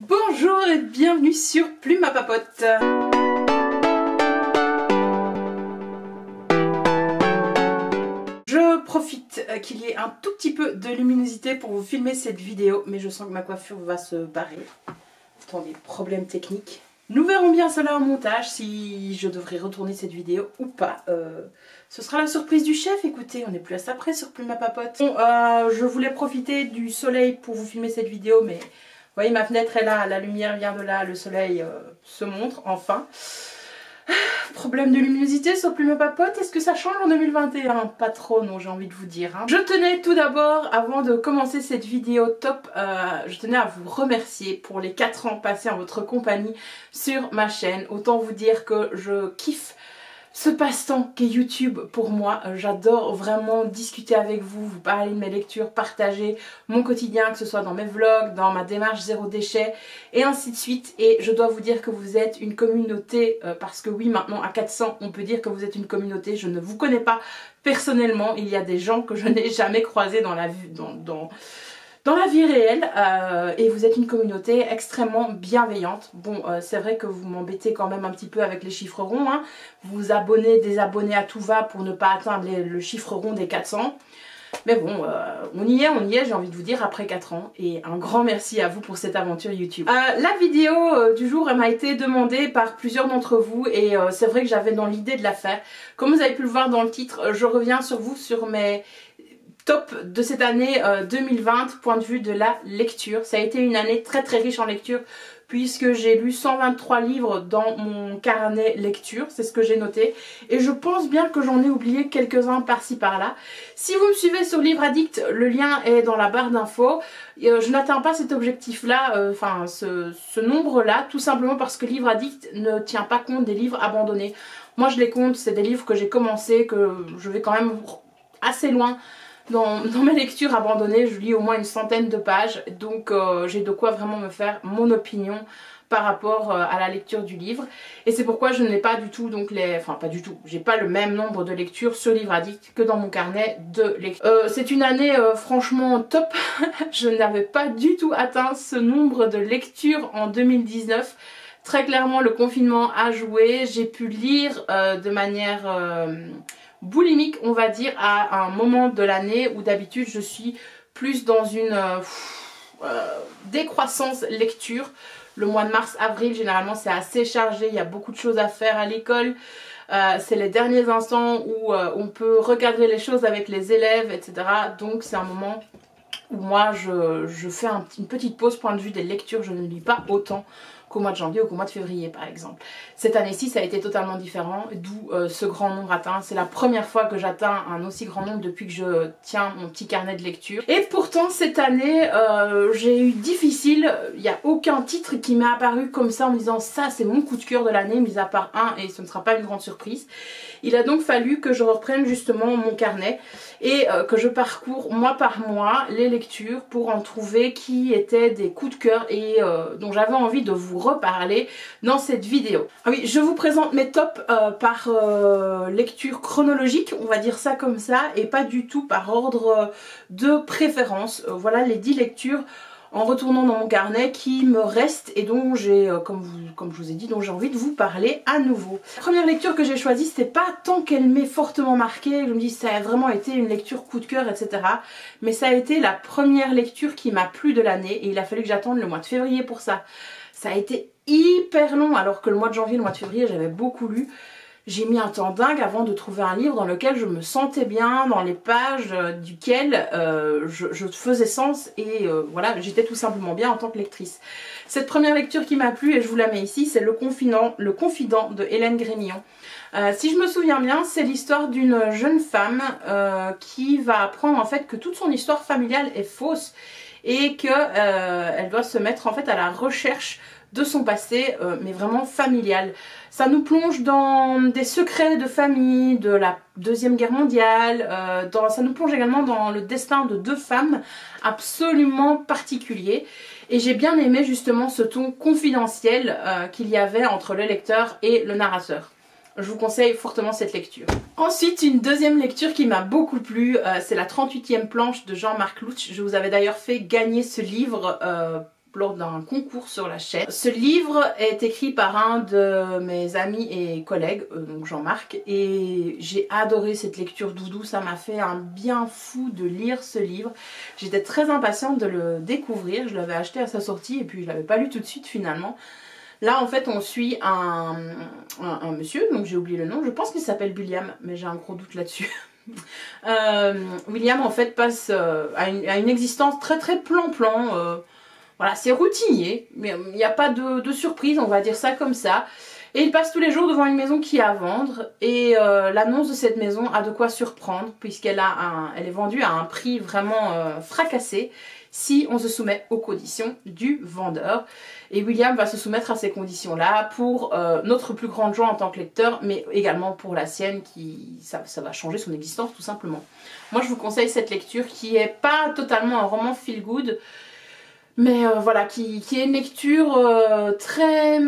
Bonjour et bienvenue sur Plume à Papote. Je profite qu'il y ait un tout petit peu de luminosité pour vous filmer cette vidéo, mais je sens que ma coiffure va se barrer. Attendez, problème technique. Nous verrons bien cela au montage, si je devrais retourner cette vidéo ou pas. Ce sera la surprise du chef, écoutez, on n'est plus à ça près sur Plume à Papote. Bon, je voulais profiter du soleil pour vous filmer cette vidéo, mais vous voyez ma fenêtre est là, la lumière vient de là, le soleil se montre, enfin. Problème de luminosité sur Plume à Papote, est-ce que ça change en 2021? Pas trop, non, j'ai envie de vous dire. Je tenais tout d'abord, avant de commencer cette vidéo top, je tenais à vous remercier pour les 4 ans passés en votre compagnie sur ma chaîne. Autant vous dire que je kiffe ce passe-temps qu'est YouTube pour moi. J'adore vraiment discuter avec vous, vous parler de mes lectures, partager mon quotidien, que ce soit dans mes vlogs, dans ma démarche zéro déchet et ainsi de suite. Et je dois vous dire que vous êtes une communauté, parce que oui, maintenant à 400 on peut dire que vous êtes une communauté. Je ne vous connais pas personnellement, il y a des gens que je n'ai jamais croisés dans la vie, dans la vie réelle, et vous êtes une communauté extrêmement bienveillante. Bon, c'est vrai que vous m'embêtez quand même un petit peu avec les chiffres ronds, hein. Vous abonnez, désabonnez à tout va pour ne pas atteindre le chiffre rond des 400. Mais bon, on y est, j'ai envie de vous dire, après 4 ans. Et un grand merci à vous pour cette aventure YouTube. La vidéo du jour, elle m'a été demandée par plusieurs d'entre vous. Et c'est vrai que j'avais dans l'idée de la faire. Comme vous avez pu le voir dans le titre, je reviens sur mes top de cette année 2020, point de vue de la lecture. Ça a été une année très riche en lecture puisque j'ai lu 123 livres dans mon carnet lecture, c'est ce que j'ai noté. Et je pense bien que j'en ai oublié quelques-uns par-ci par-là. Si vous me suivez sur Livre Addict, le lien est dans la barre d'infos. Je n'atteins pas cet objectif-là, enfin ce nombre-là, tout simplement parce que Livre Addict ne tient pas compte des livres abandonnés. Moi je les compte, c'est des livres que j'ai commencé, que je vais quand même assez loin dans mes lectures abandonnées. Je lis au moins une centaine de pages, donc j'ai de quoi vraiment me faire mon opinion par rapport à la lecture du livre. Et c'est pourquoi je n'ai pas du tout, donc j'ai pas le même nombre de lectures sur Livre Addict que dans mon carnet de lecture. C'est une année franchement top. Je n'avais pas du tout atteint ce nombre de lectures en 2019. Très clairement le confinement a joué, j'ai pu lire de manière boulimique, on va dire, à un moment de l'année où d'habitude je suis plus dans une décroissance lecture. Le mois de mars-avril généralement c'est assez chargé, il y a beaucoup de choses à faire à l'école. C'est les derniers instants où on peut recadrer les choses avec les élèves, etc. Donc c'est un moment où moi je fais une petite pause point de vue des lectures. Je ne lis pas autant qu'au mois de janvier ou qu'au mois de février par exemple. Cette année-ci ça a été totalement différent, d'où ce grand nombre atteint. C'est la première fois que j'atteins un aussi grand nombre depuis que je tiens mon petit carnet de lecture. Et pourtant cette année j'ai eu difficile, il n'y a aucun titre qui m'est apparu comme ça en me disant ça c'est mon coup de cœur de l'année, mis à part un, et ce ne sera pas une grande surprise. Il a donc fallu que je reprenne justement mon carnet et que je parcours mois par mois les lectures pour en trouver qui étaient des coups de cœur et dont j'avais envie de vous reparler dans cette vidéo. Ah oui, je vous présente mes tops par lecture chronologique, on va dire ça comme ça, et pas du tout par ordre de préférence. Voilà les 10 lectures en retournant dans mon carnet qui me restent et dont j'ai, comme je vous ai dit, dont j'ai envie de vous parler à nouveau. La première lecture que j'ai choisie, c'était pas tant qu'elle m'ait fortement marquée, je me dis ça a vraiment été une lecture coup de cœur, etc. Mais ça a été la première lecture qui m'a plu de l'année et il a fallu que j'attende le mois de février pour ça. Ça a été hyper long alors que le mois de janvier, le mois de février, j'avais beaucoup lu. J'ai mis un temps dingue avant de trouver un livre dans lequel je me sentais bien, dans les pages duquel je faisais sens et voilà, j'étais tout simplement bien en tant que lectrice. Cette première lecture qui m'a plu, et je vous la mets ici, c'est Le Confident de Hélène Grémillon. Si je me souviens bien, c'est l'histoire d'une jeune femme qui va apprendre en fait que toute son histoire familiale est fausse et qu'elle doit se mettre en fait à la recherche de son passé, mais vraiment familial. Ça nous plonge dans des secrets de famille, de la Deuxième Guerre mondiale, ça nous plonge également dans le destin de 2 femmes absolument particuliers. Et j'ai bien aimé justement ce ton confidentiel qu'il y avait entre le lecteur et le narrateur. Je vous conseille fortement cette lecture. Ensuite, une deuxième lecture qui m'a beaucoup plu, c'est la 38e planche de Jean-Marc Louch. Je vous avais d'ailleurs fait gagner ce livre lors d'un concours sur la chaîne. Ce livre est écrit par un de mes amis et collègues, donc Jean-Marc, et j'ai adoré cette lecture doudou, ça m'a fait un bien fou de lire ce livre. J'étais très impatiente de le découvrir, je l'avais acheté à sa sortie et puis je l'avais pas lu tout de suite finalement. Là en fait on suit un monsieur, donc j'ai oublié le nom, je pense qu'il s'appelle William, mais j'ai un gros doute là-dessus. William en fait passe à une existence très plan-plan, voilà, c'est routinier, mais il n'y a pas de surprise, on va dire ça comme ça. Et il passe tous les jours devant une maison qui est à vendre et l'annonce de cette maison a de quoi surprendre puisqu'elle est vendue à un prix vraiment fracassé si on se soumet aux conditions du vendeur. Et William va se soumettre à ces conditions-là pour notre plus grande joie en tant que lecteur, mais également pour la sienne, ça va changer son existence tout simplement. Moi je vous conseille cette lecture qui est pas totalement un roman feel good, mais voilà, qui est une lecture très,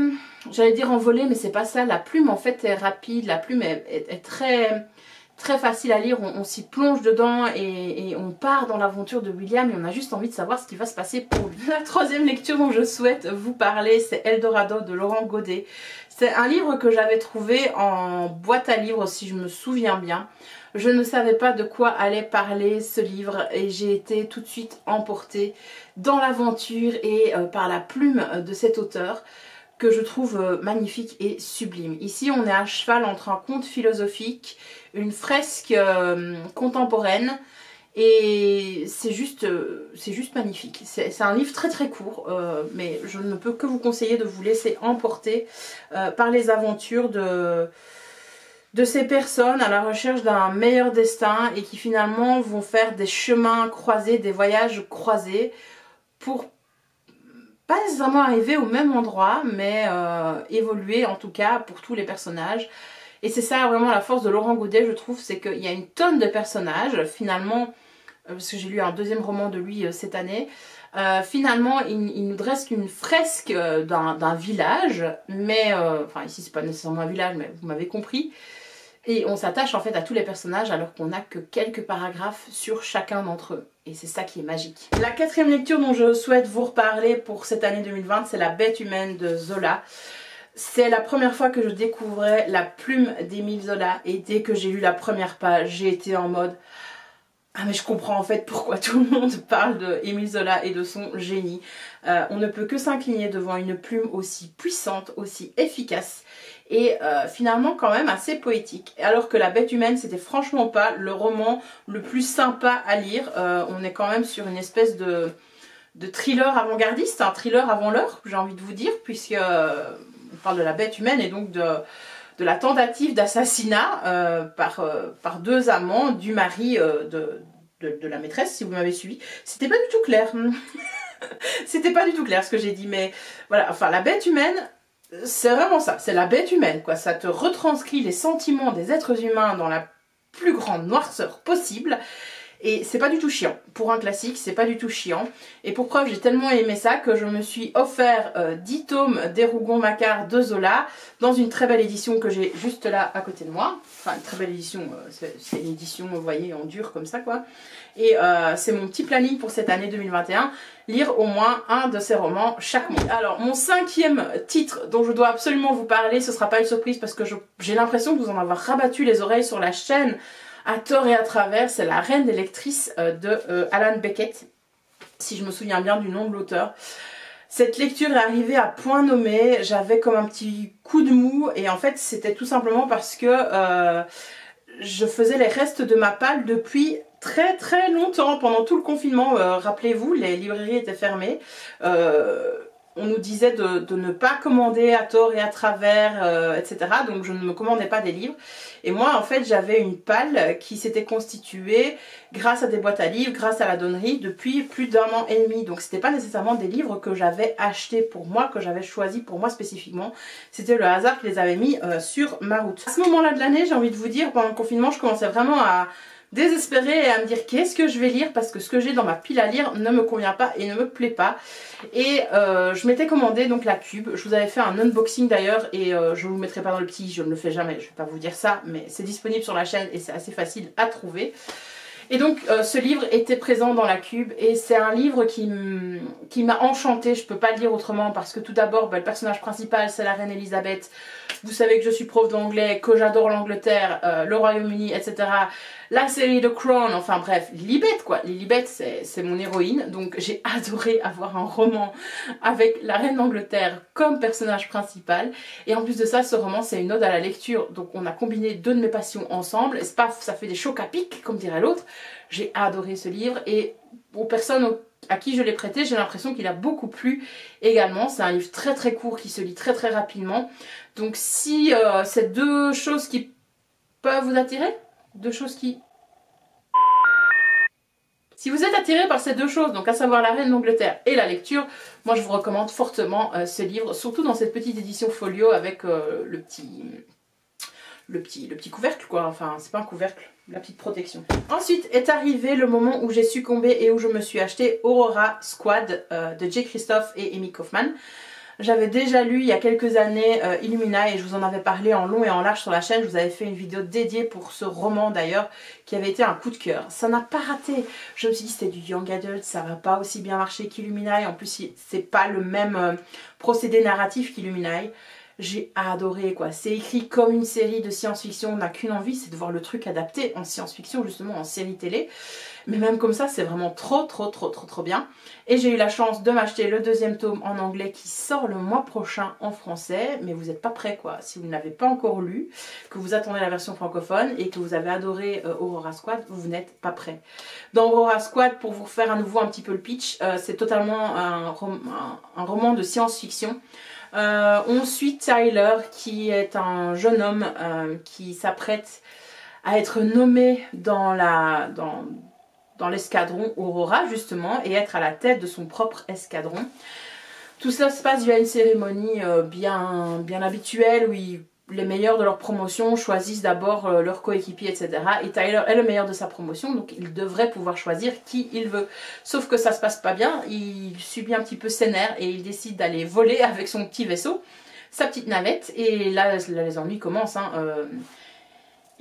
j'allais dire envolée, mais c'est pas ça. La plume en fait est rapide, la plume est très facile à lire, on s'y plonge dedans et on part dans l'aventure de William et on a juste envie de savoir ce qui va se passer pour lui. La troisième lecture dont je souhaite vous parler, c'est Eldorado de Laurent Godet. C'est un livre que j'avais trouvé en boîte à livres si je me souviens bien. Je ne savais pas de quoi allait parler ce livre et j'ai été tout de suite emportée dans l'aventure et par la plume de cet auteur que je trouve magnifique et sublime. Ici on est à cheval entre un conte philosophique, une fresque contemporaine et c'est juste magnifique. C'est un livre très court, mais je ne peux que vous conseiller de vous laisser emporter par les aventures de ces personnes à la recherche d'un meilleur destin et qui finalement vont faire des chemins croisés, des voyages croisés pour pas nécessairement arriver au même endroit, mais évoluer en tout cas pour tous les personnages. Et c'est ça vraiment la force de Laurent Godet, je trouve, c'est qu'il y a une tonne de personnages, finalement, parce que j'ai lu un deuxième roman de lui cette année, finalement il nous dresse une fresque d'un village, mais, enfin ici c'est pas nécessairement un village, mais vous m'avez compris. Et on s'attache en fait à tous les personnages alors qu'on n'a que quelques paragraphes sur chacun d'entre eux. Et c'est ça qui est magique. La quatrième lecture dont je souhaite vous reparler pour cette année 2020, c'est La Bête humaine de Zola. C'est la première fois que je découvrais la plume d'Émile Zola. Et dès que j'ai lu la première page, j'ai été en mode... Ah mais je comprends en fait pourquoi tout le monde parle de Émile Zola et de son génie. On ne peut que s'incliner devant une plume aussi puissante, aussi efficace et finalement quand même assez poétique. Alors que La Bête humaine, c'était franchement pas le roman le plus sympa à lire. On est quand même sur une espèce de thriller avant-gardiste, un thriller avant l'heure, j'ai envie de vous dire, puisque on parle de la bête humaine et donc de la tentative d'assassinat par deux amants du mari de la maîtresse, si vous m'avez suivi. C'était pas du tout clair. C'était pas du tout clair ce que j'ai dit, mais voilà, enfin la bête humaine, c'est vraiment ça, c'est la bête humaine, quoi. Ça te retranscrit les sentiments des êtres humains dans la plus grande noirceur possible. Et c'est pas du tout chiant. Pour un classique, c'est pas du tout chiant. Et pour preuve, j'ai tellement aimé ça que je me suis offert 10 tomes des Rougon-Macquart de Zola dans une très belle édition que j'ai juste là à côté de moi. Enfin, une très belle édition, c'est une édition, vous voyez, en dur comme ça, quoi. Et c'est mon petit planning pour cette année 2021. Lire au moins un de ces romans chaque mois. Alors, mon cinquième titre dont je dois absolument vous parler, ce sera pas une surprise parce que j'ai l'impression de vous en avoir rabattu les oreilles sur la chaîne à tort et à travers, c'est La Reine des lectrices de Alan Beckett, si je me souviens bien du nom de l'auteur. Cette lecture est arrivée à point nommé, j'avais comme un petit coup de mou et en fait c'était tout simplement parce que je faisais les restes de ma palle depuis très longtemps, pendant tout le confinement. Rappelez-vous, les librairies étaient fermées. On nous disait de ne pas commander à tort et à travers, etc. Donc je ne me commandais pas des livres. Et moi en fait j'avais une palle qui s'était constituée grâce à des boîtes à livres, grâce à la donnerie depuis plus d'1 an et demi. Donc c'était pas nécessairement des livres que j'avais achetés pour moi, que j'avais choisi pour moi spécifiquement. C'était le hasard qui les avait mis sur ma route. À ce moment-là de l'année, j'ai envie de vous dire, pendant le confinement, je commençais vraiment à désespérée et à me dire qu'est-ce que je vais lire parce que ce que j'ai dans ma pile à lire ne me convient pas et ne me plaît pas. Et je m'étais commandé donc la Cube. Je vous avais fait un unboxing d'ailleurs et je vous mettrai pas dans le petit, je ne le fais jamais, je vais pas vous dire ça, mais c'est disponible sur la chaîne et c'est assez facile à trouver. Et donc ce livre était présent dans la cube et c'est un livre qui m'a enchantée, je peux pas le dire autrement parce que tout d'abord le personnage principal c'est la reine Elisabeth. Vous savez que je suis prof d'anglais, que j'adore l'Angleterre, le Royaume-Uni, etc. La série The Crown, enfin bref, Lilibet quoi. Lilibet c'est mon héroïne, donc j'ai adoré avoir un roman avec la reine d'Angleterre comme personnage principal. Et en plus de ça, ce roman c'est une ode à la lecture, donc on a combiné deux de mes passions ensemble. Et paf, ça fait des chocs à pic, comme dirait l'autre. J'ai adoré ce livre et aux personnes à qui je l'ai prêté, j'ai l'impression qu'il a beaucoup plu également. C'est un livre très très court qui se lit très très rapidement. Donc si c'est deux choses qui peuvent vous attirer, deux choses qui... Si vous êtes attiré par ces deux choses, donc à savoir la reine d'Angleterre et la lecture, moi je vous recommande fortement ce livre, surtout dans cette petite édition folio avec le petit couvercle quoi, enfin c'est pas un couvercle, la petite protection. Ensuite est arrivé le moment où j'ai succombé et où je me suis acheté Aurora Squad de Jay Kristoff et Amy Kaufman. J'avais déjà lu il y a quelques années Illumina et je vous en avais parlé en long et en large sur la chaîne. Je vous avais fait une vidéo dédiée pour ce roman d'ailleurs qui avait été un coup de cœur. Ça n'a pas raté. Je me suis dit c'était du young adult, ça va pas aussi bien marcher qu'Illumina et en plus c'est pas le même procédé narratif qu'Illumina. J'ai adoré quoi, c'est écrit comme une série de science-fiction, on n'a qu'une envie, c'est de voir le truc adapté en science-fiction justement en série télé. Mais même comme ça c'est vraiment trop bien. Et j'ai eu la chance de m'acheter le deuxième tome en anglais qui sort le mois prochain en français. Mais vous n'êtes pas prêts quoi, si vous ne l'avez pas encore lu, que vous attendez la version francophone et que vous avez adoré Aurora Squad, vous n'êtes pas prêts. Dans Aurora Squad, pour vous faire à nouveau un petit peu le pitch, c'est totalement un roman de science-fiction. On suit Tyler qui est un jeune homme qui s'apprête à être nommé dans l'escadron Aurora justement et être à la tête de son propre escadron. Tout cela se passe via une cérémonie bien habituelle où les meilleurs de leur promotion choisissent d'abord leur coéquipier, etc. Et Tyler est le meilleur de sa promotion, donc il devrait pouvoir choisir qui il veut. Sauf que ça se passe pas bien, il subit un petit peu ses nerfs et il décide d'aller voler avec son petit vaisseau, sa petite navette, et là les ennuis commencent.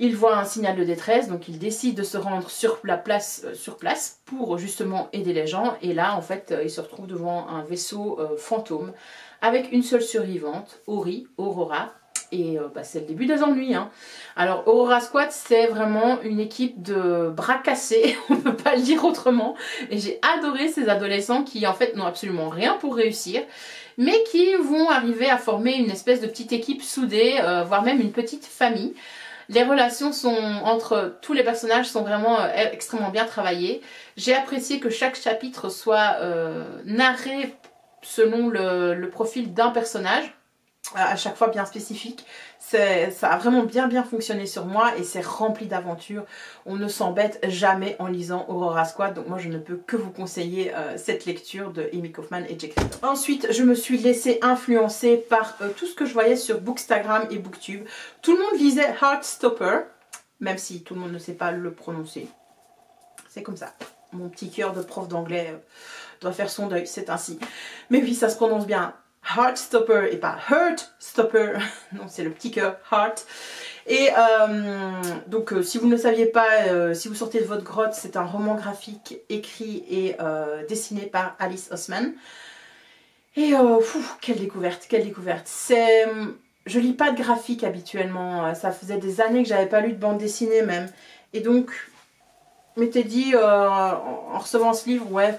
Il voit un signal de détresse, donc il décide de se rendre sur place pour justement aider les gens. Et là, en fait, il se retrouve devant un vaisseau fantôme avec une seule survivante, Aurora. Et c'est le début des ennuis. Alors Aurora Squad c'est vraiment une équipe de bras cassés, on ne peut pas le dire autrement. Et j'ai adoré ces adolescents qui en fait n'ont absolument rien pour réussir, mais qui vont arriver à former une espèce de petite équipe soudée, voire même une petite famille. Les relations entre tous les personnages sont vraiment extrêmement bien travaillées. J'ai apprécié que chaque chapitre soit narré selon le profil d'un personnage, à chaque fois bien spécifique. Ça a vraiment bien fonctionné sur moi et c'est rempli d'aventures. On ne s'embête jamais en lisant Aurora Squad, donc moi je ne peux que vous conseiller cette lecture de Amy Kaufman et Jay Kristoff. Ensuite je me suis laissée influencer par tout ce que je voyais sur Bookstagram et Booktube. Tout le monde lisait Heartstopper, même si tout le monde ne sait pas le prononcer. C'est comme ça. Mon petit cœur de prof d'anglais doit faire son deuil, c'est ainsi. Mais oui, ça se prononce bien. Heartstopper et pas Heartstopper, non c'est le petit cœur, Heart. Et donc si vous ne le saviez pas, si vous sortez de votre grotte, c'est un roman graphique écrit et dessiné par Alice Oseman. Et quelle découverte, quelle découverte. Je lis pas de graphique habituellement, ça faisait des années que j'avais pas lu de bande dessinée même. Et donc, je m'étais dit en recevant ce livre, ouais...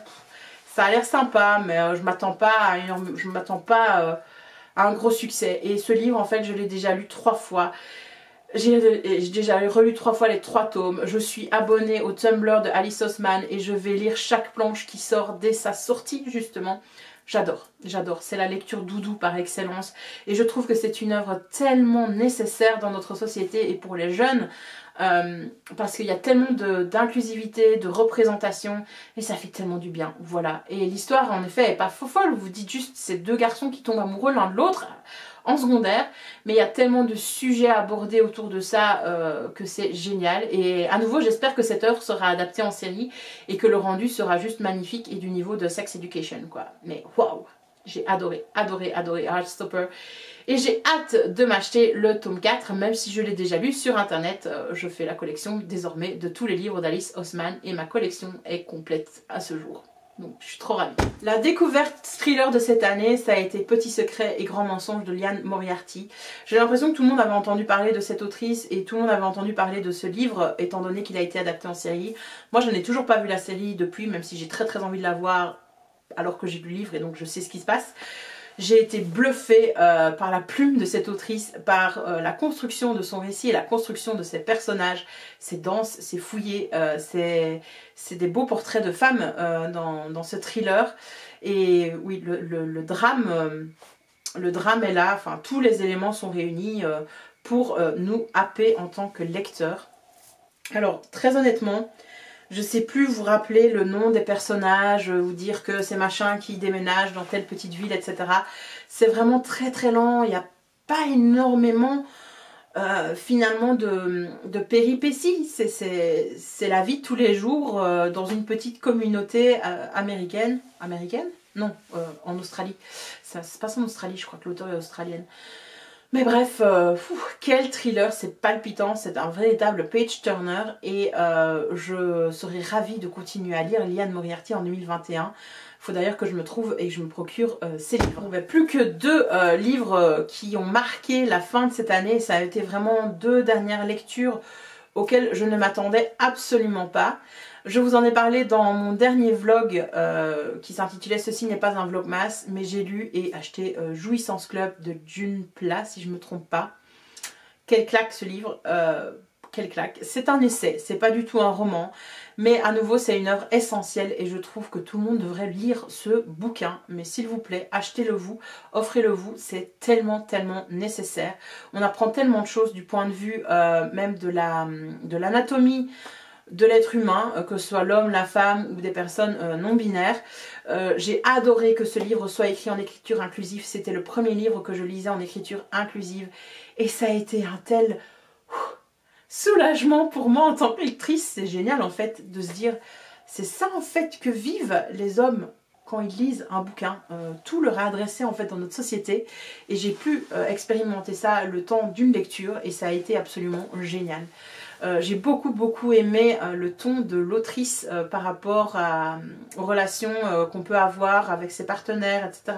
Ça a l'air sympa, mais je m'attends pas à un gros succès. Et ce livre, en fait, je l'ai déjà lu 3 fois. J'ai déjà relu 3 fois les 3 tomes. Je suis abonnée au Tumblr de Alice Oseman et je vais lire chaque planche qui sort dès sa sortie, justement. J'adore, j'adore. C'est la lecture doudou par excellence. Et je trouve que c'est une œuvre tellement nécessaire dans notre société et pour les jeunes. Parce qu'il y a tellement d'inclusivité, de représentation et ça fait tellement du bien, voilà. Et l'histoire en effet est pas folle, vous dites juste c'est 2 garçons qui tombent amoureux l'un de l'autre en secondaire, mais il y a tellement de sujets abordés autour de ça que c'est génial. Et à nouveau j'espère que cette œuvre sera adaptée en série et que le rendu sera juste magnifique et du niveau de Sex Education quoi. Mais waouh, J'ai adoré, adoré, adoré Heartstopper. Et j'ai hâte de m'acheter le tome 4, même si je l'ai déjà lu sur internet. Je fais la collection désormais de tous les livres d'Alice Oseman et ma collection est complète à ce jour. Donc je suis trop ravie. La découverte thriller de cette année, ça a été Petit secret et grand mensonge de Liane Moriarty. J'ai l'impression que tout le monde avait entendu parler de cette autrice et tout le monde avait entendu parler de ce livre, étant donné qu'il a été adapté en série. Moi je n'ai toujours pas vu la série depuis, même si j'ai très envie de la voir alors que j'ai lu le livre et donc je sais ce qui se passe. J'ai été bluffée par la plume de cette autrice, par la construction de son récit et la construction de ses personnages. C'est dense, c'est fouillé, c'est des beaux portraits de femmes dans ce thriller. Et oui, le drame est là, enfin tous les éléments sont réunis pour nous happer en tant que lecteurs. Alors très honnêtement, je sais plus vous rappeler le nom des personnages, vous dire que c'est machin qui déménage dans telle petite ville, etc. C'est vraiment très lent, il n'y a pas énormément finalement de péripéties. C'est la vie de tous les jours dans une petite communauté américaine. Américaine? Non, en Australie. Ça se passe en Australie, je crois que l'auteur est australienne. Mais bref, quel thriller, c'est palpitant, c'est un véritable page turner et je serais ravie de continuer à lire Liane Moriarty en 2021. Il faut d'ailleurs que je me trouve et que je me procure ces livres. Il n'y avait plus que 2 livres qui ont marqué la fin de cette année. Ça a été vraiment 2 dernières lectures auxquelles je ne m'attendais absolument pas. Je vous en ai parlé dans mon dernier vlog qui s'intitulait « Ceci n'est pas un vlogmas », mais j'ai lu et acheté Jouissance Club de June Pla, si je ne me trompe pas. Quelle claque ce livre, quelle claque. C'est un essai, c'est pas du tout un roman, mais à nouveau c'est une œuvre essentielle et je trouve que tout le monde devrait lire ce bouquin. Mais s'il vous plaît, achetez-le vous, offrez-le vous, c'est tellement nécessaire. On apprend tellement de choses du point de vue même de l'anatomie, de l'être humain, que ce soit l'homme, la femme ou des personnes non binaires. J'ai adoré que ce livre soit écrit en écriture inclusive. C'était le premier livre que je lisais en écriture inclusive et ça a été un tel soulagement pour moi en tant que lectrice. C'est génial en fait de se dire c'est ça en fait que vivent les hommes quand ils lisent un bouquin. Tout leur est adressé en fait dans notre société et j'ai pu expérimenter ça le temps d'une lecture et ça a été absolument génial. J'ai beaucoup aimé le ton de l'autrice par rapport aux relations qu'on peut avoir avec ses partenaires, etc.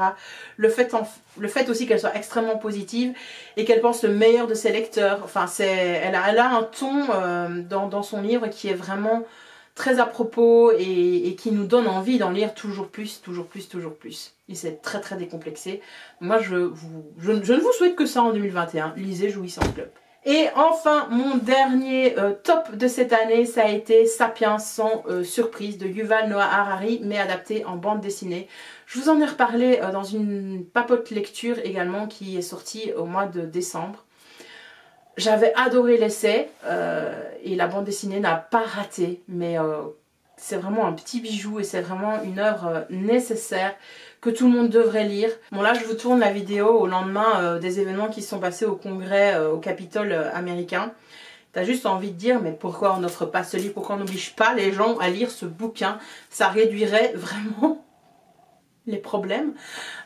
Le fait aussi qu'elle soit extrêmement positive et qu'elle pense le meilleur de ses lecteurs. Enfin, elle a un ton dans son livre qui est vraiment très à propos et qui nous donne envie d'en lire toujours plus. Et c'est très décomplexé. Moi, je ne vous souhaite que ça en 2021. Lisez Jouissance Club. Et enfin, mon dernier top de cette année, ça a été Sapiens sans surprise de Yuval Noah Harari, mais adapté en bande dessinée. Je vous en ai reparlé dans une papote lecture également qui est sortie au mois de décembre. J'avais adoré l'essai et la bande dessinée n'a pas raté, mais c'est vraiment un petit bijou et c'est vraiment une œuvre nécessaire que tout le monde devrait lire. Bon là je vous tourne la vidéo au lendemain des événements qui se sont passés au congrès au Capitole américain. T'as juste envie de dire mais pourquoi on n'offre pas ce livre, pourquoi on n'oblige pas les gens à lire ce bouquin? Ça réduirait vraiment les problèmes,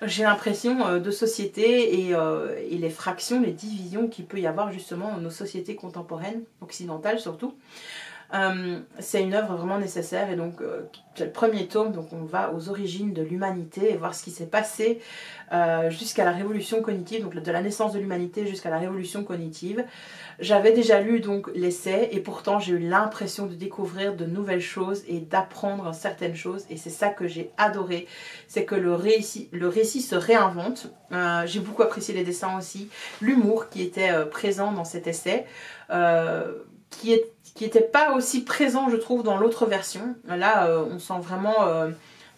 j'ai l'impression, de société et les fractions, les divisions qu'il peut y avoir justement dans nos sociétés contemporaines, occidentales surtout. C'est une œuvre vraiment nécessaire et donc c'est le premier tome, donc on va aux origines de l'humanité et voir ce qui s'est passé jusqu'à la révolution cognitive, donc de la naissance de l'humanité jusqu'à la révolution cognitive. J'avais déjà lu donc l'essai et pourtant j'ai eu l'impression de découvrir de nouvelles choses et d'apprendre certaines choses et c'est ça que j'ai adoré, c'est que le récit se réinvente. J'ai beaucoup apprécié les dessins aussi, l'humour qui était présent dans cet essai, qui n'était pas aussi présent je trouve dans l'autre version. Là on sent vraiment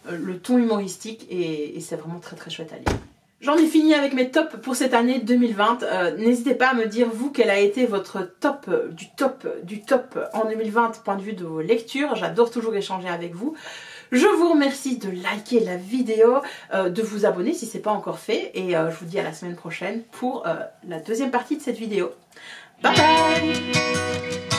le ton humoristique et c'est vraiment très chouette à lire. J'en ai fini avec mes tops pour cette année 2020. N'hésitez pas à me dire vous quel a été votre top du top en 2020 point de vue de vos lectures. J'adore toujours échanger avec vous. Je vous remercie de liker la vidéo, de vous abonner si ce n'est pas encore fait et je vous dis à la semaine prochaine pour la deuxième partie de cette vidéo. Bye bye.